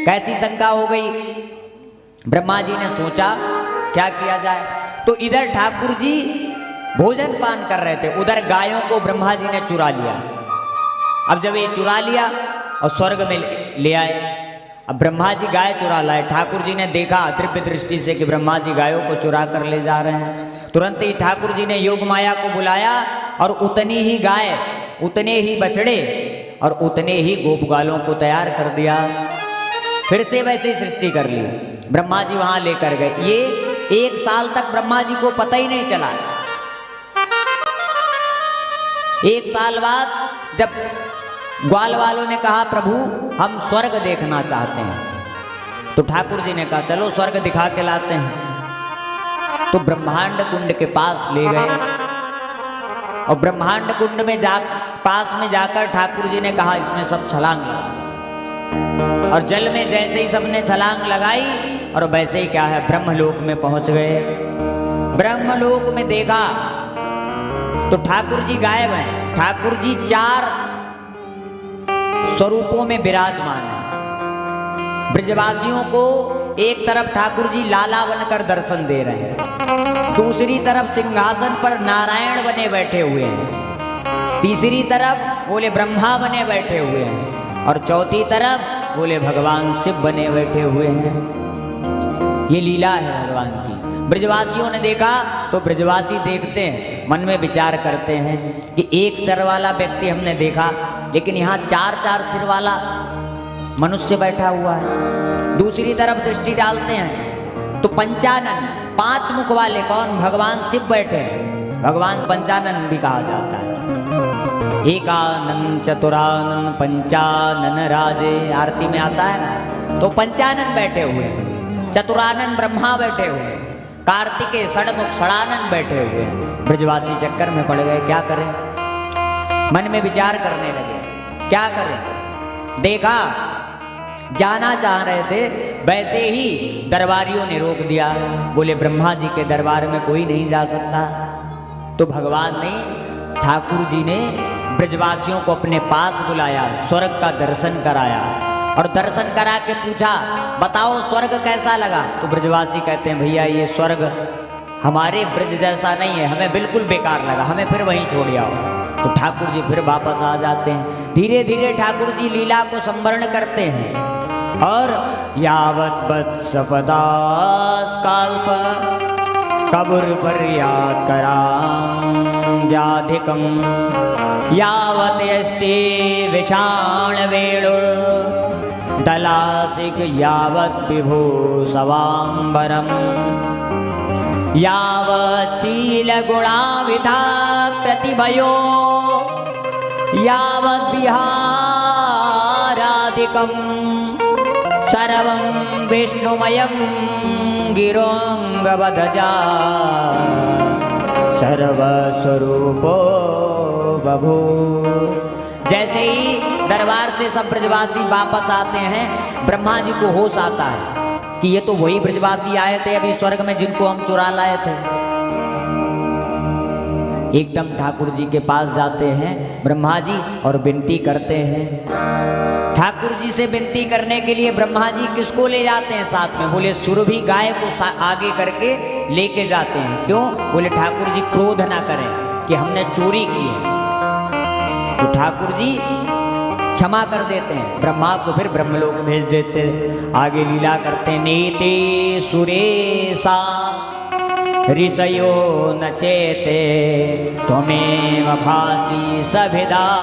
कैसी शंका हो गई। ब्रह्मा जी ने सोचा क्या किया जाए, तो इधर ठाकुर जी भोजन पान कर रहे थे, उधर गायों को ब्रह्मा जी ने चुरा लिया। अब जब ये चुरा लिया और स्वर्ग में ले आए, अब ब्रह्मा जी गाय चुरा लाए। ठाकुर जी ने देखा दिव्य दृष्टि से कि ब्रह्मा जी गायों को चुरा कर ले जा रहे हैं। तुरंत ही ठाकुर जी ने योग माया को बुलाया और उतनी ही गाय, उतने ही बछड़े और उतने ही गोपगालों को तैयार कर दिया। फिर से वैसे ही सृष्टि कर ली। ब्रह्मा जी वहां लेकर गए। ये 1 साल तक ब्रह्मा जी को पता ही नहीं चला। 1 साल बाद जब ग्वाल वालों ने कहा प्रभु हम स्वर्ग देखना चाहते हैं, तो ठाकुर जी ने कहा चलो स्वर्ग दिखा के लाते हैं। तो ब्रह्मांड कुंड के पास ले गए और ब्रह्मांड कुंड में पास में जाकर ठाकुर जी ने कहा इसमें सब छलांग लगा। और जल में जैसे ही सबने छलांग लगाई और वैसे ही क्या है ब्रह्मलोक में पहुंच गए। ब्रह्मलोक में देखा तो ठाकुर जी गायब हैं। ठाकुर जी 4 स्वरूपों में विराजमान है। ब्रजवासियों को एक तरफ ठाकुर जी लाला बनकर दर्शन दे रहे हैं, दूसरी तरफ सिंहासन पर नारायण बने बैठे हुए हैं, तीसरी तरफ बोले ब्रह्मा बने बैठे हुए हैं और चौथी तरफ बोले भगवान शिव बने बैठे हुए हैं। ये लीला है भगवान की। ब्रजवासियों ने देखा तो ब्रजवासी देखते हैं, मन में विचार करते हैं कि एक सिर वाला व्यक्ति हमने देखा, लेकिन यहाँ 4 सिर वाला मनुष्य बैठा हुआ है। दूसरी तरफ दृष्टि डालते हैं तो पंचानन 5 मुख वाले कौन भगवान शिव बैठे हैं। भगवान पंचानन भी कहा जाता है। एकानन चतुरानन पंचानन राजे आरती में आता है ना, तो पंचानन बैठे हुए हैं, चतुरानन ब्रह्मा बैठे हुए हैं, कार्तिकेय षडमुख षडानन बैठे हुए हैं। ब्रजवासी चक्कर में पड़ गए, क्या करें, मन में विचार करने लगे क्या करें। देखा जाना चाह रहे थे, वैसे ही दरबारियों ने रोक दिया, बोले ब्रह्मा जी के दरबार में कोई नहीं जा सकता। तो भगवान ने ठाकुर जी ने ब्रजवासियों को अपने पास बुलाया, स्वर्ग का दर्शन कराया और दर्शन करा के पूछा बताओ स्वर्ग कैसा लगा। तो ब्रजवासी कहते हैं भैया ये स्वर्ग हमारे ब्रज जैसा नहीं है, हमें बिल्कुल बेकार लगा, हमें फिर वहीं छोड़ आओ। तो ठाकुर जी फिर वापस आ जाते हैं। धीरे धीरे ठाकुर जी लीला को संवरण करते हैं और यावत बत्स पदास्काल्प कबुर पर्यात करांग्याधिकम यावत यष्टि विषाण वेणुर दलासिक यावत विभू सवांबरम यावत चील गुणाविधा प्रतिभयो यावत विहारादिकम सर्वं विष्णुमयं गिरोंगवदजा सर्वस्वरूपो बभू। जैसे ही दरबार से सब ब्रजवासी वापस आते हैं, ब्रह्मा जी को होश आता है कि ये तो वही ब्रजवासी आए थे अभी स्वर्ग में जिनको हम चुरा लाए थे। एकदम ठाकुर जी के पास जाते हैं ब्रह्मा जी और विनती करते हैं। ठाकुर जी से विनती करने के लिए ब्रह्मा जी किसको ले जाते हैं साथ में, बोले सुरभि गाय को आगे करके लेके जाते हैं। क्यों, बोले ठाकुर जी क्रोध ना करें कि हमने चोरी की है। तो ठाकुर जी क्षमा कर देते हैं, ब्रह्मा को फिर ब्रह्मलोक भेज देते। आगे लीला करते नीति सुरेशा ऋषयो न चेते त्वमेव भासी सभिदा।